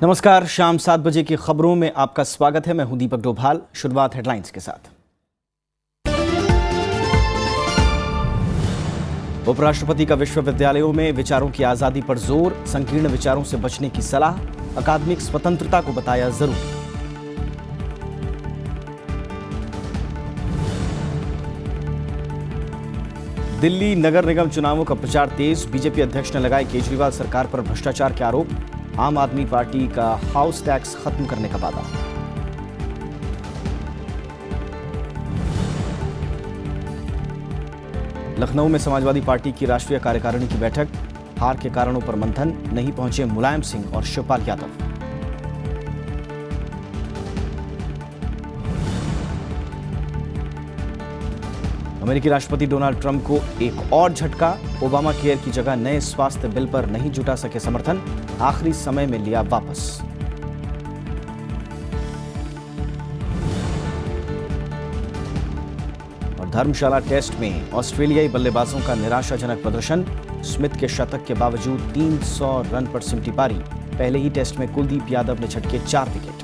नमस्कार, शाम 7 बजे की खबरों में आपका स्वागत है। मैं हूं दीपक डोभाल। शुरुआत हेडलाइंस के साथ। उपराष्ट्रपति का विश्वविद्यालयों में विचारों की आजादी पर जोर, संकीर्ण विचारों से बचने की सलाह, अकादमिक स्वतंत्रता को बताया जरूरी। दिल्ली नगर निगम चुनावों का प्रचार तेज, बीजेपी अध्यक्ष ने लगाए केजरीवाल सरकार पर भ्रष्टाचार के आरोप। आम आदमी पार्टी का हाउस टैक्स खत्म करने का वादा। लखनऊ में समाजवादी पार्टी की राष्ट्रीय कार्यकारिणी की बैठक, हार के कारणों पर मंथन, नहीं पहुंचे मुलायम सिंह और शिवपाल यादव। अमेरिकी राष्ट्रपति डोनाल्ड ट्रंप को एक और झटका, ओबामा केयर की जगह नए स्वास्थ्य बिल पर नहीं जुटा सके समर्थन, आखिरी समय में लिया वापस। और धर्मशाला टेस्ट में ऑस्ट्रेलियाई बल्लेबाजों का निराशाजनक प्रदर्शन, स्मिथ के शतक के बावजूद 300 रन पर सिमटी पारी। पहले ही टेस्ट में कुलदीप यादव ने झटके 4 विकेट।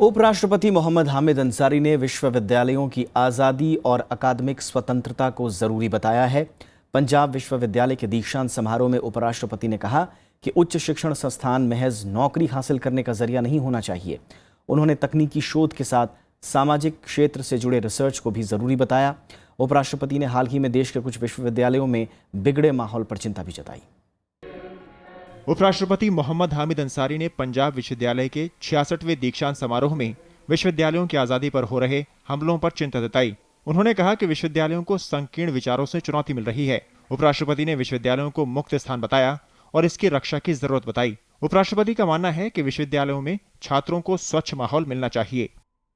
उपराष्ट्रपति मोहम्मद हामिद अंसारी ने विश्वविद्यालयों की आज़ादी और अकादमिक स्वतंत्रता को जरूरी बताया है। पंजाब विश्वविद्यालय के दीक्षांत समारोह में उपराष्ट्रपति ने कहा कि उच्च शिक्षण संस्थान महज नौकरी हासिल करने का जरिया नहीं होना चाहिए। उन्होंने तकनीकी शोध के साथ सामाजिक क्षेत्र से जुड़े रिसर्च को भी जरूरी बताया। उपराष्ट्रपति ने हाल ही में देश के कुछ विश्वविद्यालयों में बिगड़े माहौल पर चिंता भी जताई। उपराष्ट्रपति मोहम्मद हामिद अंसारी ने पंजाब विश्वविद्यालय के 66वें दीक्षांत समारोह में विश्वविद्यालयों की आजादी पर हो रहे हमलों पर चिंता जताई। उन्होंने कहा कि विश्वविद्यालयों को संकीर्ण विचारों से चुनौती मिल रही है। उपराष्ट्रपति ने विश्वविद्यालयों को मुक्त स्थान बताया और इसकी रक्षा की जरूरत बताई। उपराष्ट्रपति का मानना है कि विश्वविद्यालयों में छात्रों को स्वच्छ माहौल मिलना चाहिए।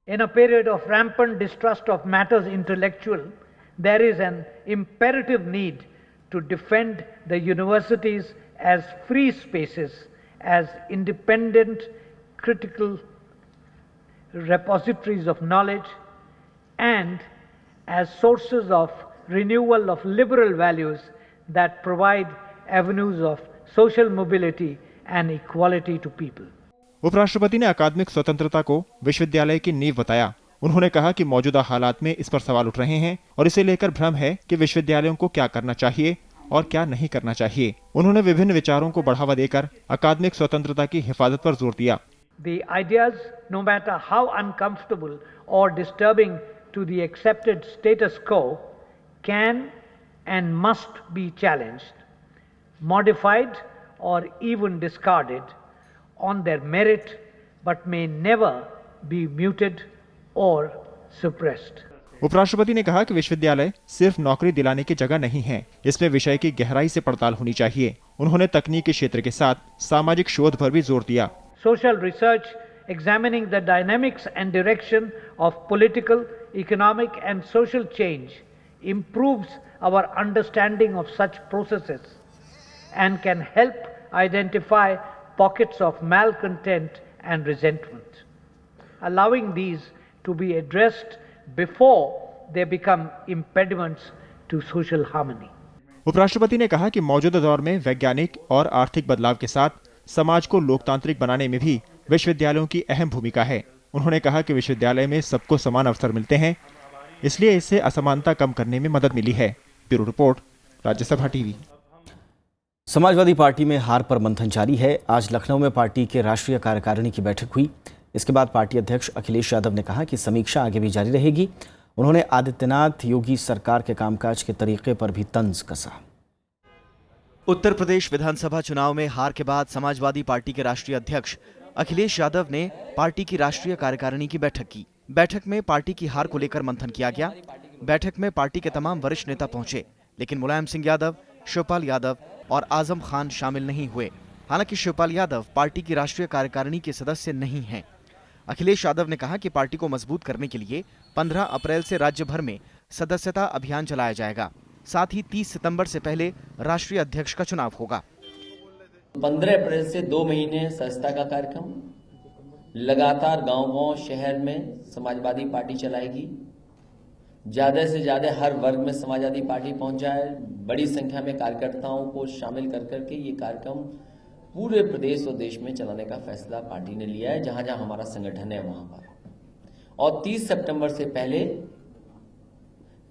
In a period of rampant distrust of matters intellectual, there is an imperative need to defend the universities as free spaces, as independent, critical repositories of knowledge, and as sources of renewal of liberal values that provide avenues of social mobility and equality to people. उपराष्ट्रपति ने अकादमिक स्वतंत्रता को विश्वविद्यालय की नींव बताया। उन्होंने कहा कि मौजूदा हालात में इस पर सवाल उठ रहे हैं और इसे लेकर भ्रम है कि विश्वविद्यालयों को क्या करना चाहिए और क्या नहीं करना चाहिए। उन्होंने विभिन्न विचारों को बढ़ावा देकर अकादमिक स्वतंत्रता की हिफाजत पर जोर दिया। The ideas, no matter how uncomfortable or disturbing to the accepted status quo, can and must be challenged, modified or even discarded on their merit, but may never be muted or suppressed. उपराष्ट्रपति ने कहा कि विश्वविद्यालय सिर्फ नौकरी दिलाने की जगह नहीं है, इसमें विषय की गहराई से पड़ताल होनी चाहिए। उन्होंने तकनीक के क्षेत्र के साथ सामाजिक शोध पर भी जोर दिया। Social research examining the dynamics and direction of political, economic and social change improves our understanding of such processes and can help identify pockets of malcontent and resentment, allowing these to be addressed before they become impediments to social harmony. उपराष्ट्रपति ने कहा कि मौजूदा दौर में वैज्ञानिक और आर्थिक बदलाव के साथ समाज को लोकतांत्रिक बनाने में भी विश्वविद्यालयों की अहम भूमिका है। उन्होंने कहा कि विश्वविद्यालय में सबको समान अवसर मिलते हैं, इसलिए इससे असमानता कम करने में मदद मिली है। Bureau report, Rajya Sabha TV. Samajwadi party में हार पर मंथन जारी है। आज लखनऊ में पार्टी के राष्ट्रीय कार्यकारिणी की बैठक हुई। इसके बाद पार्टी अध्यक्ष अखिलेश यादव ने कहा कि समीक्षा आगे भी जारी रहेगी। उन्होंने आदित्यनाथ योगी सरकार के कामकाज के तरीके पर भी तंज कसा। उत्तर प्रदेश विधानसभा चुनाव में हार के बाद समाजवादी पार्टी के राष्ट्रीय अध्यक्ष अखिलेश यादव ने पार्टी की राष्ट्रीय कार्यकारिणी की बैठक की। बैठक में पार्टी की हार को लेकर मंथन किया गया। बैठक में पार्टी के तमाम वरिष्ठ नेता पहुंचे, लेकिन मुलायम सिंह यादव, शिवपाल यादव और आजम खान शामिल नहीं हुए। हालांकि शिवपाल यादव पार्टी की राष्ट्रीय कार्यकारिणी के सदस्य नहीं हैं। अखिलेश यादव ने कहा कि पार्टी को मजबूत करने के लिए 15 अप्रैल से राज्य भर में सदस्यता अभियान चलाया जाएगा। साथ ही 30 सितंबर से पहले राष्ट्रीय अध्यक्ष का चुनाव होगा। 15 अप्रैल से 2 महीने सदस्यता का कार्यक्रम लगातार गांव-गांव शहर में समाजवादी पार्टी चलाएगी। ज़्यादा से ज़्यादा हर वर्ग में समाजवादी पार्टी पहुंच जाए, बड़ी संख्या में कार्यकर्ताओं को शामिल कर करके ये कार्यक्रम पूरे प्रदेश और देश में चलाने का फैसला पार्टी ने लिया है, जहां जहां हमारा संगठन है वहां पर। और 30 सितंबर से पहले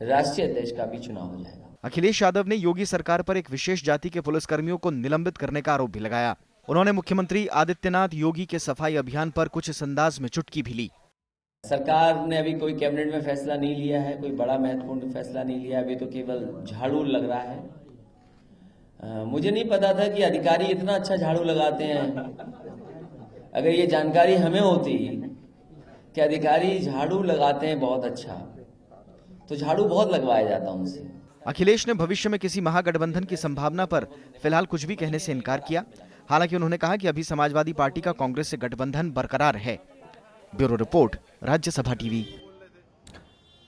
राष्ट्रीय अध्यक्ष का भी चुनाव हो जाएगा। अखिलेश यादव ने योगी सरकार पर एक विशेष जाति के पुलिसकर्मियों को निलंबित करने का आरोप भी लगाया। उन्होंने मुख्यमंत्री आदित्यनाथ योगी के सफाई अभियान पर कुछ इस अंदाज में चुटकी भी ली। सरकार ने अभी कोई कैबिनेट में फैसला नहीं लिया है, कोई बड़ा महत्वपूर्ण फैसला नहीं लिया, अभी तो केवल झाड़ू लग रहा है। मुझे नहीं पता था कि अधिकारी इतना अच्छा झाड़ू लगाते हैं। अगर ये जानकारी हमें होती कि अधिकारी झाड़ू लगाते हैं बहुत अच्छा, तो झाड़ू बहुत लगवाया जाता उनसे। अखिलेश ने भविष्य में किसी महागठबंधन की संभावना पर फिलहाल कुछ भी कहने से इनकार किया। हालांकि उन्होंने कहा कि अभी समाजवादी पार्टी का कांग्रेस से गठबंधन बरकरार है। Bureau report, Rajya Sabha TV.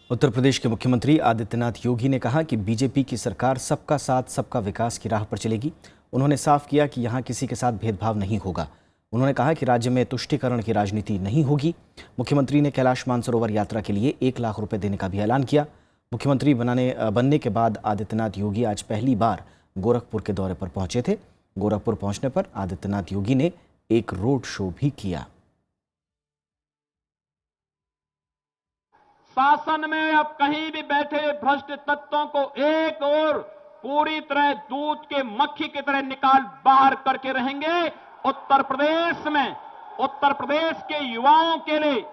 Uttar Pradesh के मुख्यमंत्री आदित्यनाथ योगी ने कहा कि बीजेपी की सरकार सबका साथ सबका विकास की राह पर चलेगी। उन्होंने साफ किया कि यहां किसी के साथ भेदभाव नहीं होगा। उन्होंने कहा कि राज्य में तुष्टीकरण की राजनीति नहीं होगी। मुख्यमंत्री ने कैलाश मानसरोवर यात्रा के लिए 1 लाख रुपए देने का भी ऐलान किया। मुख्यमंत्री बनने के बाद आदित्यनाथ योगी आज पहली बार गोरखपुर के दौरे पर पहुंचे थे। गोरखपुर पहुंचने पर आदित्यनाथ योगी ने एक रोड शो भी किया। शासन में अब कहीं भी बैठे भ्रष्ट तत्वों को एक और पूरी तरह दूध के मक्खी की तरह निकाल बाहर करके रहेंगे। उत्तर प्रदेश के युवाओं के लिए,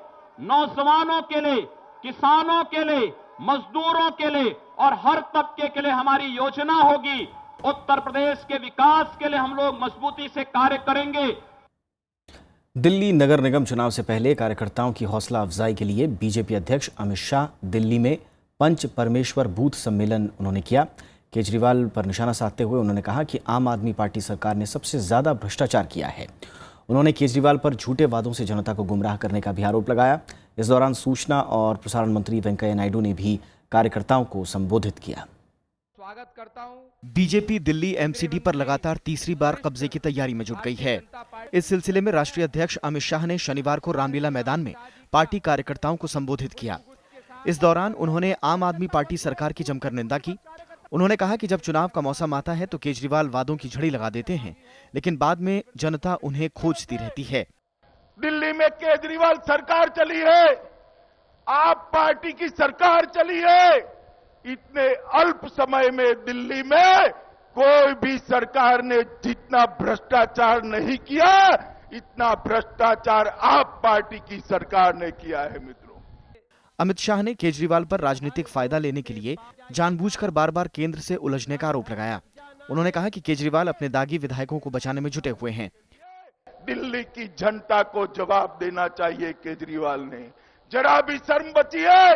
नौजवानों के लिए, किसानों के लिए, मजदूरों के लिए और हर तबके के लिए हमारी योजना होगी। उत्तर प्रदेश के विकास के लिए हम लोग मजबूती से कार्य करेंगे। दिल्ली नगर निगम चुनाव से पहले कार्यकर्ताओं की हौसला अफजाई के लिए बीजेपी अध्यक्ष अमित शाह दिल्ली में पंच परमेश्वर बूथ सम्मेलन उन्होंने किया। केजरीवाल पर निशाना साधते हुए उन्होंने कहा कि आम आदमी पार्टी सरकार ने सबसे ज्यादा भ्रष्टाचार किया है। उन्होंने केजरीवाल पर झूठे वादों से जनता को गुमराह करने का भी आरोप लगाया। इस दौरान सूचना और प्रसारण मंत्री वेंकैया नायडू ने भी कार्यकर्ताओं को संबोधित किया। स्वागत करता हूं। बीजेपी दिल्ली एमसीडी पर लगातार तीसरी बार कब्जे की तैयारी में जुट गई है। इस सिलसिले में राष्ट्रीय अध्यक्ष अमित शाह ने शनिवार को रामलीला मैदान में पार्टी कार्यकर्ताओं को संबोधित किया। इस दौरान उन्होंने आम आदमी पार्टी सरकार की जमकर निंदा की। उन्होंने कहा कि जब चुनाव का मौसम आता है तो केजरीवाल वादों की झड़ी लगा देते हैं, लेकिन बाद में जनता उन्हें खोजती रहती है। दिल्ली में केजरीवाल सरकार चली है, आप पार्टी की सरकार चली है। इतने अल्प समय में दिल्ली में कोई भी सरकार ने जितना भ्रष्टाचार नहीं किया, इतना भ्रष्टाचार आप पार्टी की सरकार ने किया है। मित्रों, अमित शाह ने केजरीवाल पर राजनीतिक फायदा लेने के लिए जानबूझकर बार बार केंद्र से उलझने का आरोप लगाया। उन्होंने कहा कि केजरीवाल अपने दागी विधायकों को बचाने में जुटे हुए हैं। दिल्ली की जनता को जवाब देना चाहिए। केजरीवाल ने जरा भी शर्म बची है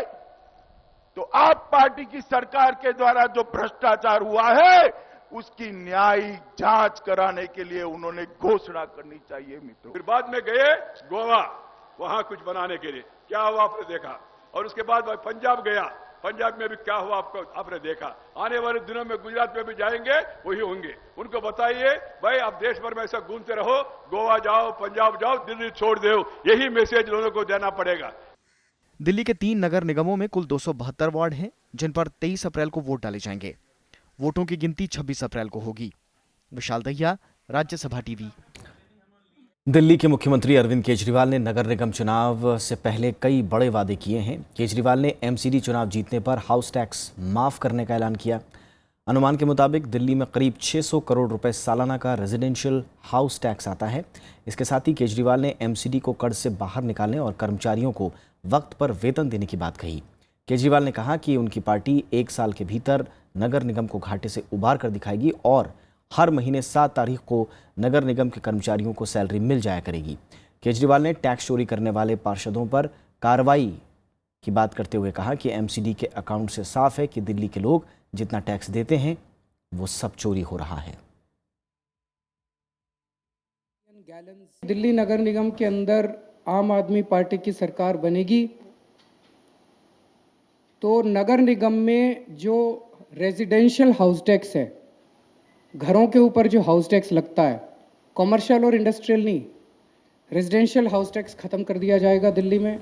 तो आप पार्टी की सरकार के द्वारा जो भ्रष्टाचार हुआ है उसकी न्यायिक जांच कराने के लिए उन्होंने घोषणा करनी चाहिए। मित्रों, फिर बाद में गए गोवा, वहां कुछ बनाने के लिए, क्या हुआ आपने देखा। और उसके बाद भाई पंजाब गया, पंजाब में भी क्या हुआ आपको आपने देखा। आने वाले दिनों में गुजरात में भी जाएंगे, वही होंगे। उनको बताइए भाई आप देश भर में ऐसा घूमते रहो, गोवा जाओ, पंजाब जाओ, दिल्ली छोड़ दो। यही मैसेज लोगों को देना पड़ेगा। दिल्ली के 3 नगर निगमों में कुल 272 वार्ड हैं, जिन पर 23 अप्रैल को वोट डाले जाएंगे। वोटों की गिनती 26 अप्रैल को होगी। विशाल दहिया, राज्यसभा टीवी। दिल्ली के मुख्यमंत्री अरविंद केजरीवाल ने नगर निगम चुनाव से पहले कई बड़े वादे किए हैं। केजरीवाल ने एमसीडी चुनाव जीतने पर हाउस टैक्स माफ करने का ऐलान किया। अनुमान के मुताबिक दिल्ली में करीब 600 करोड़ रुपए सालाना का रेजिडेंशियल हाउस टैक्स आता है। इसके साथ ही केजरीवाल ने एमसीडी को कर्ज से बाहर निकालने और कर्मचारियों को वक्त पर वेतन देने की बात कही। केजरीवाल ने कहा कि उनकी पार्टी 1 साल के भीतर नगर निगम को घाटे से उबार कर दिखाएगी और हर महीने 7 तारीख को नगर निगम के कर्मचारियों को सैलरी मिल जाया करेगी। केजरीवाल ने टैक्स चोरी करने वाले पार्षदों पर कार्रवाई की बात करते हुए कहा कि एमसीडी के अकाउंट से साफ है कि दिल्ली के लोग जितना टैक्स देते हैं वो सब चोरी हो रहा है। दिल्ली नगर निगम के अंदर आम आदमी पार्टी की सरकार बनेगी तो नगर निगम में जो रेजिडेंशियल हाउस टैक्स है, घरों के ऊपर जो हाउस टैक्स लगता है, कॉमर्शियल और इंडस्ट्रियल नहीं, रेजिडेंशियल हाउस टैक्स खत्म कर दिया जाएगा दिल्ली में।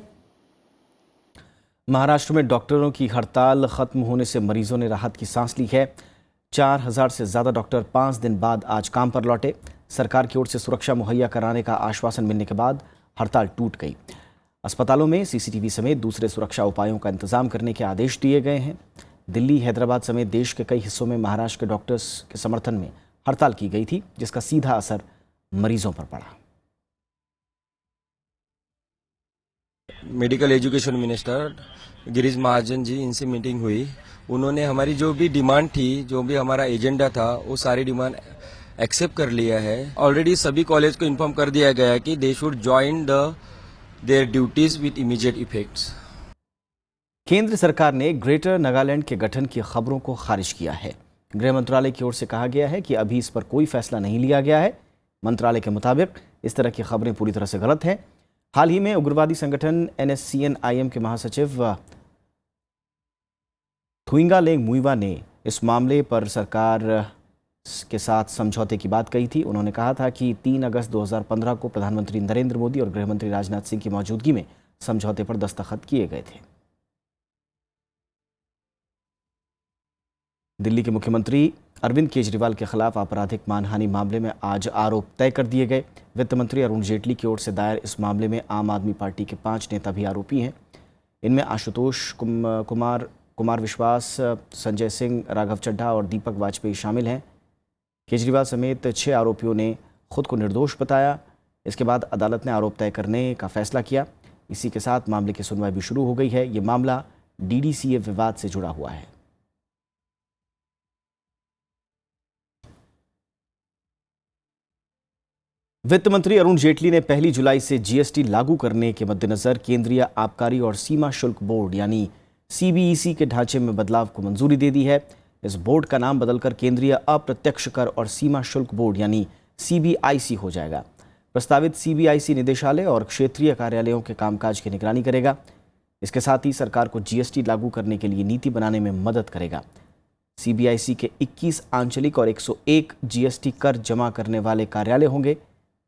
महाराष्ट्र में डॉक्टरों की हड़ताल खत्म होने से मरीजों ने राहत की सांस ली है। 4000 से ज्यादा डॉक्टर 5 दिन बाद आज काम पर लौटे। सरकार की ओर से सुरक्षा मुहैया कराने का आश्वासन मिलने के बाद हड़ताल टूट गई। अस्पतालों में सीसीटीवी समेत दूसरे सुरक्षा उपायों का इंतजाम करने के आदेश दिए गए हैं। दिल्ली, हैदराबाद समेत देश के कई हिस्सों में महाराष्ट्र के डॉक्टर्स के समर्थन में हड़ताल की गई थी, जिसका सीधा असर मरीजों पर पड़ा। Medical education minister Girish Mahajan ji, इनसे मीटिंग हुई। उन्होंने हमारी जो भी डिमांड थी, जो भी हमारा एजेंडा था, वो सारी डिमांड एक्सेप्ट कर लिया है। ऑलरेडी सभी कॉलेज को इन्फॉर्म कर दिया गया है कि they should join their duties with immediate effects. केंद्र सरकार ने ग्रेटर नागालैंड के गठन की खबरों को खारिज किया है। गृह मंत्रालय की ओर से कहा गया है कि अभी इस पर कोई फैसला नहीं लिया गया है। मंत्रालय के मुताबिक इस तरह की खबरें पूरी तरह से गलत हैं। हाल ही में उग्रवादी संगठन NSCN-IM के महासचिव थुइंगालेंग मुइवा ने इस मामले पर सरकार के साथ समझौते की बात कही थी। उन्होंने कहा था कि 3 अगस्त 2015 को प्रधानमंत्री नरेंद्र मोदी और गृहमंत्री राजनाथ सिंह की मौजूदगी में समझौते पर दस्तखत किए गए थे। दिल्ली के मुख्यमंत्री अरविंद केजरीवाल के खिलाफ आपराधिक मानहानि मामले में आज आरोप तय कर दिए गए। वित्त मंत्री अरुण जेटली की ओर से दायर इस मामले में आम आदमी पार्टी के 5 नेता भी आरोपी हैं। इनमें आशुतोष कुमार विश्वास, संजय सिंह, राघव चड्ढा और दीपक वाजपेयी शामिल हैं। केजरीवाल समेत 6 आरोपियों ने खुद को निर्दोष बताया। इसके बाद अदालत ने आरोप तय करने का फैसला किया। इसी के साथ मामले की सुनवाई भी शुरू हो गई है। ये मामला DDCA विवाद से जुड़ा हुआ है। वित्त मंत्री अरुण जेटली ने 1 जुलाई से GST लागू करने के मद्देनजर केंद्रीय आबकारी और सीमा शुल्क बोर्ड यानी CBEC के ढांचे में बदलाव को मंजूरी दे दी है। इस बोर्ड का नाम बदलकर केंद्रीय अप्रत्यक्ष कर और सीमा शुल्क बोर्ड यानी CBIC हो जाएगा। प्रस्तावित CBIC निदेशालय और क्षेत्रीय कार्यालयों के कामकाज की निगरानी करेगा। इसके साथ ही सरकार को GST लागू करने के लिए नीति बनाने में मदद करेगा। CBIC के 21 आंचलिक और 101 GST कर जमा करने वाले कार्यालय होंगे।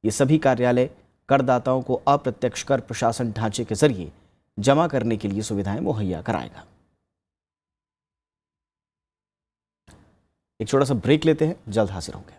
ये सभी कार्यालय करदाताओं को अप्रत्यक्ष कर प्रशासन ढांचे के जरिए जमा करने के लिए सुविधाएं मुहैया कराएगा। एक छोटा सा ब्रेक लेते हैं, जल्द हाजिर होंगे।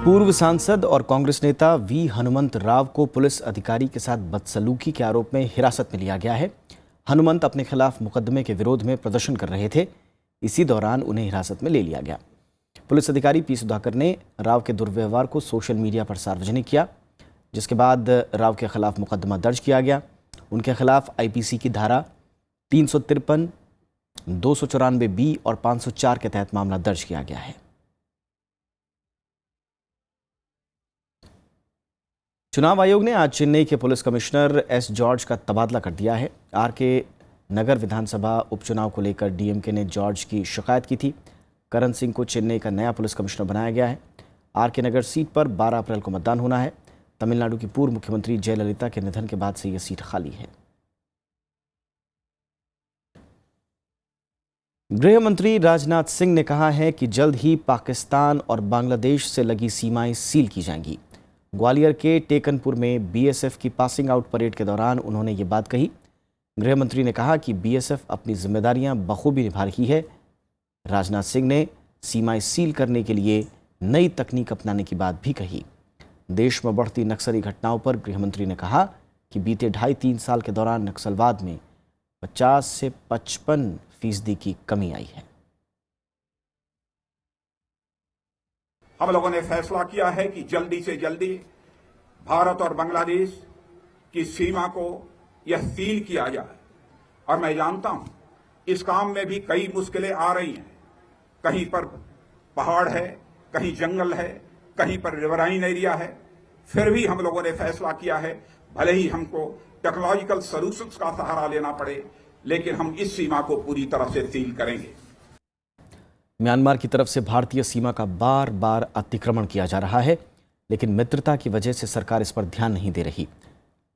पूर्व सांसद और कांग्रेस नेता वी हनुमंत राव को पुलिस अधिकारी के साथ बदसलूकी के आरोप में हिरासत में लिया गया है। हनुमंत अपने खिलाफ मुकदमे के विरोध में प्रदर्शन कर रहे थे। इसी दौरान उन्हें हिरासत में ले लिया गया। पुलिस अधिकारी पी सुधाकर ने राव के दुर्व्यवहार को सोशल मीडिया पर सार्वजनिक किया, जिसके बाद राव के खिलाफ मुकदमा दर्ज किया गया। उनके खिलाफ आईपीसी की धारा 353, 294 बी और 504 के तहत मामला दर्ज किया गया है। चुनाव आयोग ने आज चेन्नई के पुलिस कमिश्नर एस जॉर्ज का तबादला कर दिया है। आर के नगर विधानसभा उपचुनाव को लेकर डीएमके ने जॉर्ज की शिकायत की थी। करण सिंह को चेन्नई का नया पुलिस कमिश्नर बनाया गया है। आर के नगर सीट पर 12 अप्रैल को मतदान होना है। तमिलनाडु की पूर्व मुख्यमंत्री जयललिता के निधन के बाद से यह सीट खाली है। गृह मंत्री राजनाथ सिंह ने कहा है कि जल्द ही पाकिस्तान और बांग्लादेश से लगी सीमाएं सील की जाएंगी। ग्वालियर के टेकनपुर में बीएसएफ की पासिंग आउट परेड के दौरान उन्होंने ये बात कही। गृह मंत्री ने कहा कि बीएसएफ अपनी जिम्मेदारियां बखूबी निभा रही है। राजनाथ सिंह ने सीमाएं सील करने के लिए नई तकनीक अपनाने की बात भी कही। देश में बढ़ती नक्सली घटनाओं पर गृह मंत्री ने कहा कि बीते 2.5-3 साल के दौरान नक्सलवाद में 50 से 55% की कमी आई है। हम लोगों ने फैसला किया है कि जल्दी से जल्दी भारत और बांग्लादेश की सीमा को यह सील किया जाए। और मैं जानता हूं इस काम में भी कई मुश्किलें आ रही हैं। कहीं पर पहाड़ है, कहीं जंगल है, कहीं पर रिवराइन एरिया है। फिर भी हम लोगों ने फैसला किया है, भले ही हमको टेक्नोलॉजिकल सॉल्यूशंस का सहारा लेना पड़े, लेकिन हम इस सीमा को पूरी तरह से सील करेंगे। म्यांमार की तरफ से भारतीय सीमा का बार बार अतिक्रमण किया जा रहा है, लेकिन मित्रता की वजह से सरकार इस पर ध्यान नहीं दे रही।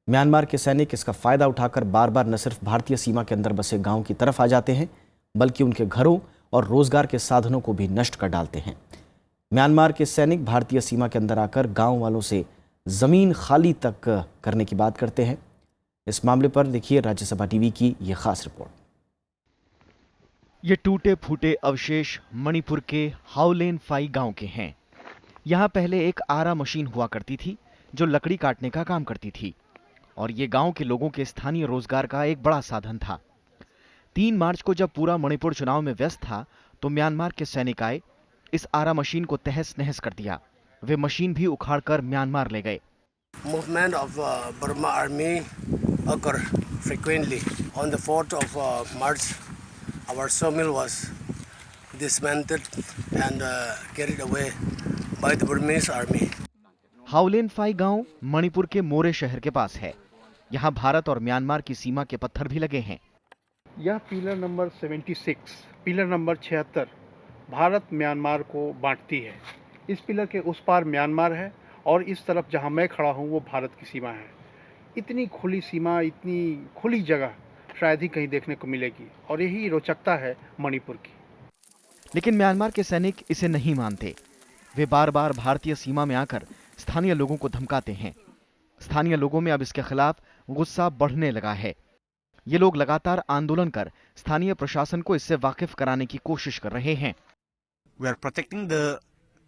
म्यांमार के सैनिक इसका फायदा उठाकर बार बार न सिर्फ भारतीय सीमा के अंदर बसे गांव की तरफ आ जाते हैं, बल्कि उनके घरों और रोजगार के साधनों को भी नष्ट कर डालते हैं। म्यांमार के सैनिक भारतीय सीमा के अंदर आकर गांव वालों से जमीन खाली तक करने की बात करते हैं। इस मामले पर देखिए राज्यसभा टीवी की यह खास रिपोर्ट। ये टूटे फूटे अवशेष मणिपुर के हाउलेन फाई गांव के हैं। यहाँ पहले एक आरा मशीन हुआ करती थी जो लकड़ी काटने का काम करती थी, और ये गांव के लोगों के स्थानीय रोजगार का एक बड़ा साधन था। 3 मार्च को जब पूरा मणिपुर चुनाव में व्यस्त था तो म्यांमार के सैनिक आए, इस आरा मशीन को तहस नहस कर दिया। वे मशीन भी उखाड़कर म्यांमार ले गए। Movement of Burma Army occur frequently. On the 4th of March, our sawmill was dismantled and carried away by the Burmese army. Haolenphai गांव मणिपुर के मोरे शहर के पास है। यहाँ भारत और म्यांमार की सीमा के पत्थर भी लगे हैं। यह pillar number 76, pillar number 76 Bharat Myanmar को बांटती है। इस पिलर के उस पार म्यांमार है और इस तरफ जहां मैं खड़ा हूं वो भारत की सीमा है। इतनी खुली सीमा, इतनी खुली जगह शायद ही कहीं देखने को मिलेगी, और यही रोचकता है मणिपुर की। लेकिन म्यांमार के सैनिक इसे नहीं मानते। वे बार बार भारतीय सीमा में आकर स्थानीय लोगों को धमकाते हैं। स्थानीय लोगों में अब इसके खिलाफ गुस्सा बढ़ने लगा है। ये लोग लगातार आंदोलन कर स्थानीय प्रशासन को इससे वाकिफ कराने की कोशिश कर रहे हैं। We are protecting the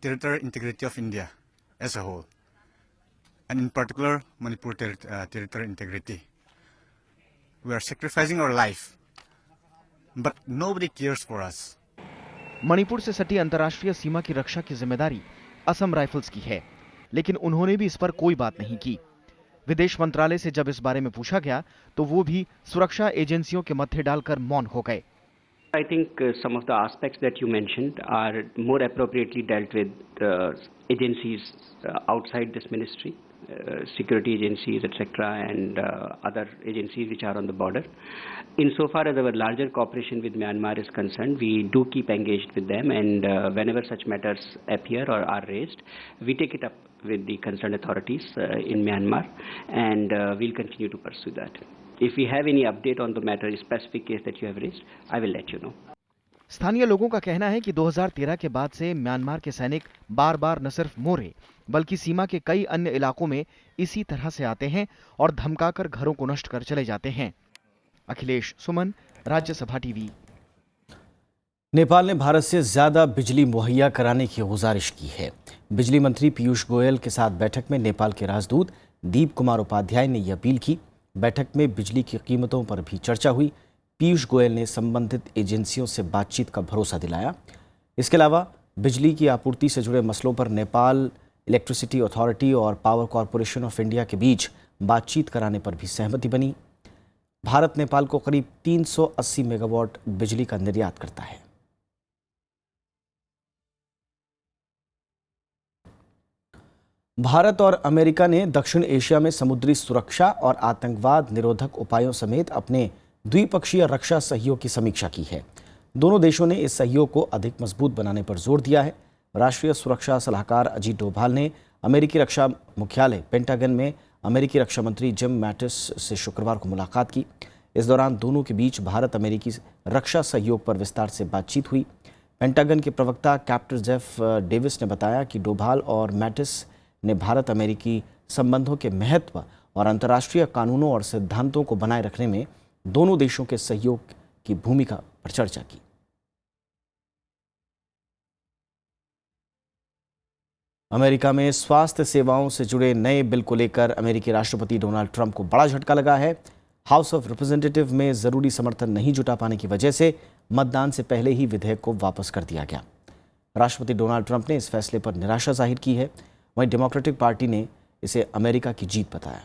territorial integrity of India as a whole, and in particular Manipur territorial integrity. We are sacrificing our life, but nobody cares for us. Manipur से सटी अंतर्राष्ट्रीय सीमा की रक्षा की जिम्मेदारी असम राइफल्स की है, लेकिन उन्होंने भी इस पर कोई बात नहीं की। विदेश मंत्रालय से जब इस बारे में पूछा गया तो वो भी सुरक्षा एजेंसियों के मत्थे डालकर मौन हो गए। I think some of the aspects that you mentioned are more appropriately dealt with agencies outside this ministry, security agencies, etc., and other agencies which are on the border. Insofar as our larger cooperation with Myanmar is concerned, we do keep engaged with them, and whenever such matters appear or are raised, we take it up with the concerned authorities in Myanmar, and we'll continue to pursue that. If we have any update on the matter, specific case that you have raised, I will let you know. स्थानीय लोगों का कहना है कि 2013 के बाद से Myanmar के सैनिक बार बार न सिर्फ मोरे बल्कि सीमा के कई अन्य इलाकों में इसी तरह से आते हैं और धमकाकर घरों को नष्ट कर चले जाते हैं। अखिलेश सुमन, राज्यसभा टीवी। नेपाल ने भारत से ज्यादा बिजली मुहैया कराने की गुजारिश की है। बिजली मंत्री पीयूष गोयल के साथ बैठक में नेपाल के राजदूत दीप कुमार उपाध्याय ने यह अपील की। बैठक में बिजली की कीमतों पर भी चर्चा हुई। पीयूष गोयल ने संबंधित एजेंसियों से बातचीत का भरोसा दिलाया। इसके अलावा बिजली की आपूर्ति से जुड़े मसलों पर नेपाल इलेक्ट्रिसिटी अथॉरिटी और पावर कॉरपोरेशन ऑफ इंडिया के बीच बातचीत कराने पर भी सहमति बनी। भारत नेपाल को करीब 380 मेगावाट बिजली का निर्यात करता है। भारत और अमेरिका ने दक्षिण एशिया में समुद्री सुरक्षा और आतंकवाद निरोधक उपायों समेत अपने द्विपक्षीय रक्षा सहयोग की समीक्षा की है। दोनों देशों ने इस सहयोग को अधिक मजबूत बनाने पर जोर दिया है। राष्ट्रीय सुरक्षा सलाहकार अजीत डोभाल ने अमेरिकी रक्षा मुख्यालय पेंटागन में अमेरिकी रक्षा मंत्री जिम मैटिस से शुक्रवार को मुलाकात की। इस दौरान दोनों के बीच भारत अमेरिकी रक्षा सहयोग पर विस्तार से बातचीत हुई। पेंटागन के प्रवक्ता कैप्टन जेफ डेविस ने बताया कि डोभाल और मैटिस ने भारत अमेरिकी संबंधों के महत्व और अंतर्राष्ट्रीय कानूनों और सिद्धांतों को बनाए रखने में दोनों देशों के सहयोग की भूमिका पर चर्चा की। अमेरिका में स्वास्थ्य सेवाओं से जुड़े नए बिल को लेकर अमेरिकी राष्ट्रपति डोनाल्ड ट्रंप को बड़ा झटका लगा है। हाउस ऑफ रिप्रेजेंटेटिव में जरूरी समर्थन नहीं जुटा पाने की वजह से मतदान से पहले ही विधेयक को वापस कर दिया गया। राष्ट्रपति डोनाल्ड ट्रंप ने इस फैसले पर निराशा जाहिर की है। वहीं डेमोक्रेटिक पार्टी ने इसे अमेरिका की जीत बताया।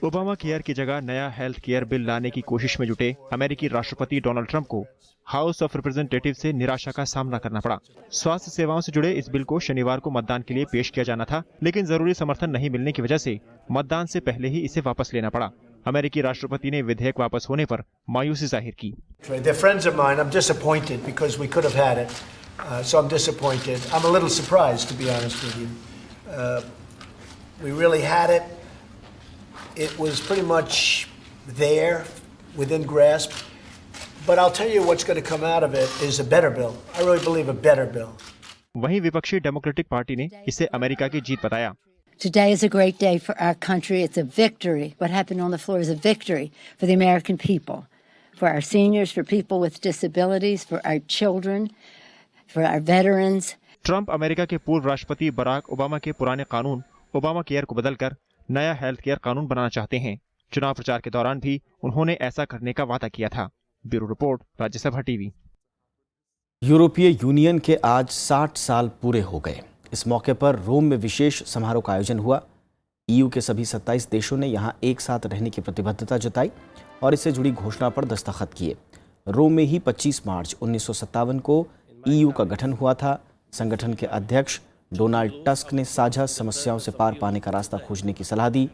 ओबामा केयर की जगह नया हेल्थ केयर बिल लाने की कोशिश में जुटे अमेरिकी राष्ट्रपति डोनाल्ड ट्रंप को हाउस ऑफ रिप्रेजेंटेटिव से निराशा का सामना करना पड़ा। स्वास्थ्य सेवाओं से जुड़े इस बिल को शनिवार को मतदान के लिए पेश किया जाना था, लेकिन जरूरी समर्थन नहीं मिलने की वजह से मतदान से पहले ही इसे वापस लेना पड़ा। अमेरिकी राष्ट्रपति ने विधेयक वापस होने पर मायूसी जाहिर की। So I'm disappointed. I'm a little surprised, to be honest with you. We really had it. It was pretty much there, within grasp. But I'll tell you what's going to come out of it is a better bill. I really believe a better bill. वहीं विपक्षी democratic party ने इसे America की जीत बताया। Today is a great day for our country. It's a victory. What happened on the floor is a victory for the American people, for our seniors, for people with disabilities, for our children, for our veterans. Trump America के पूर्व राष्ट्रपति Barack Obama के पुराने कानून Obama care को बदलकर नया health care कानून बनाना चाहते हैं। चुनाव प्रचार के दौरान भी उन्होंने ऐसा करने का वादा किया था। Bureau report, Rajya Sabha TV. यूरोपीय यूनियन के आज 60 साल पूरे हो गए। इस मौके पर रोम में विशेष समारोह का आयोजन हुआ। ईयू के सभी 27 देशों ने यहां एक साथ रहने की प्रतिबद्धता जताई और इससे जुड़ी घोषणा पर दस्तखत किए। रोम में ही 25 मार्च 1957 को ईयू का गठन हुआ था। संगठन के अध्यक्ष डोनाल्ड टस्क ने साझा समस्याओं से पार पाने का रास्ता खोजने की सलाह दी।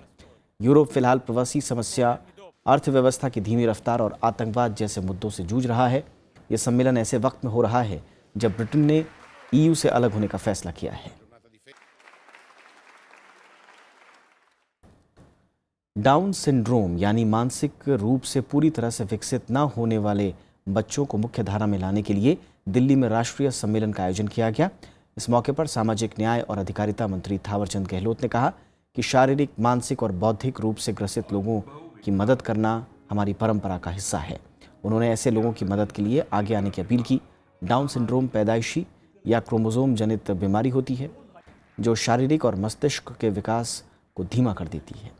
यूरोप फिलहाल प्रवासी समस्या, अर्थव्यवस्था की धीमी रफ्तार और आतंकवाद जैसे मुद्दों से जूझ रहा है। यह सम्मेलन ऐसे वक्त में हो रहा है जब ब्रिटेन ने ईयू से अलग होने का फैसला किया है। डाउन सिंड्रोम यानी मानसिक रूप से पूरी तरह से विकसित न होने वाले बच्चों को मुख्य धारा में लाने के लिए दिल्ली में राष्ट्रीय सम्मेलन का आयोजन किया गया। इस मौके पर सामाजिक न्याय और अधिकारिता मंत्री थावरचंद गहलोत ने कहा कि शारीरिक, मानसिक और बौद्धिक रूप से ग्रसित लोगों की मदद करना हमारी परंपरा का हिस्सा है। उन्होंने ऐसे लोगों की मदद के लिए आगे आने की अपील की। डाउन सिंड्रोम पैदाइशी या क्रोमोसोम जनित बीमारी होती है जो शारीरिक और मस्तिष्क के विकास को धीमा कर देती है।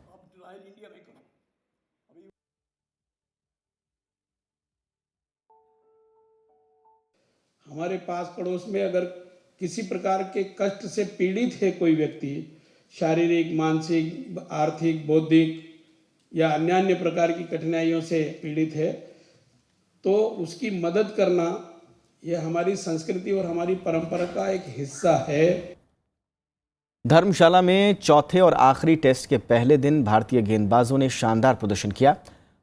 हमारे पास पड़ोस में अगर किसी प्रकार के कष्ट से पीड़ित है कोई व्यक्ति, शारीरिक, मानसिक, आर्थिक, बौद्धिक या अन्य प्रकार की कठिनाइयों से पीड़ित है, तो उसकी मदद करना यह हमारी संस्कृति और हमारी परंपरा का एक हिस्सा है। धर्मशाला में चौथे और आखिरी टेस्ट के पहले दिन भारतीय गेंदबाजों ने शानदार प्रदर्शन किया।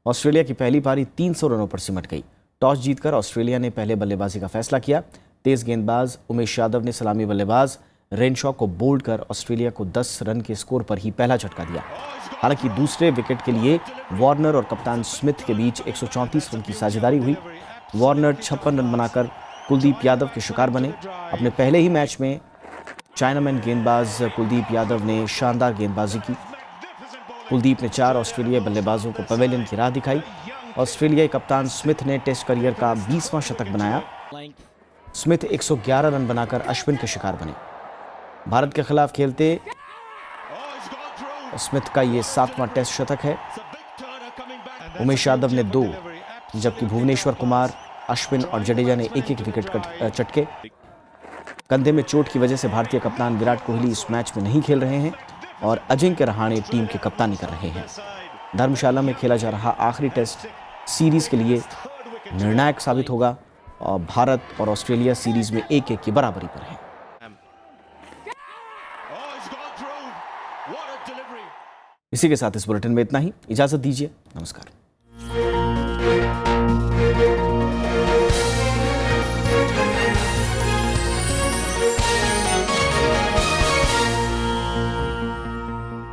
ऑस्ट्रेलिया की पहली पारी 300 रनों पर सिमट गई। टॉस जीतकर ऑस्ट्रेलिया ने पहले बल्लेबाजी का फैसला किया। तेज गेंदबाज उमेश यादव ने सलामी बल्लेबाज रेनशॉ को बोल्ड कर ऑस्ट्रेलिया को 10 रन के स्कोर पर ही पहला झटका दिया। हालांकि दूसरे विकेट के लिए वार्नर और कप्तान स्मिथ के बीच 134 रन की साझेदारी हुई। वार्नर 56 रन बनाकर कुलदीप यादव के शिकार बने। अपने पहले ही मैच में चाइनामैन गेंदबाज कुलदीप यादव ने शानदार गेंदबाजी की। कुलदीप ने 4 ऑस्ट्रेलियाई बल्लेबाजों को पवेलियन की राह दिखाई। ऑस्ट्रेलियाई कप्तान स्मिथ ने टेस्ट करियर का 20वां शतक बनाया। स्मिथ 111 रन बनाकर अश्विन के शिकार बने। भारत के खिलाफ खेलते स्मिथ का ये 7वां टेस्ट शतक है। उमेश यादव ने 2, जबकि भुवनेश्वर कुमार, अश्विन और जडेजा ने 1-1 विकेट चटके। कंधे में चोट की वजह से भारतीय कप्तान विराट कोहली इस मैच में नहीं खेल रहे हैं और अजिंक्य रहाणे टीम की कप्तानी कर रहे हैं। धर्मशाला में खेला जा रहा आखिरी टेस्ट सीरीज के लिए निर्णायक साबित होगा और भारत और ऑस्ट्रेलिया सीरीज में 1-1 की बराबरी पर है। इसी के साथ इस बुलेटिन में इतना ही। इजाजत दीजिए। नमस्कार।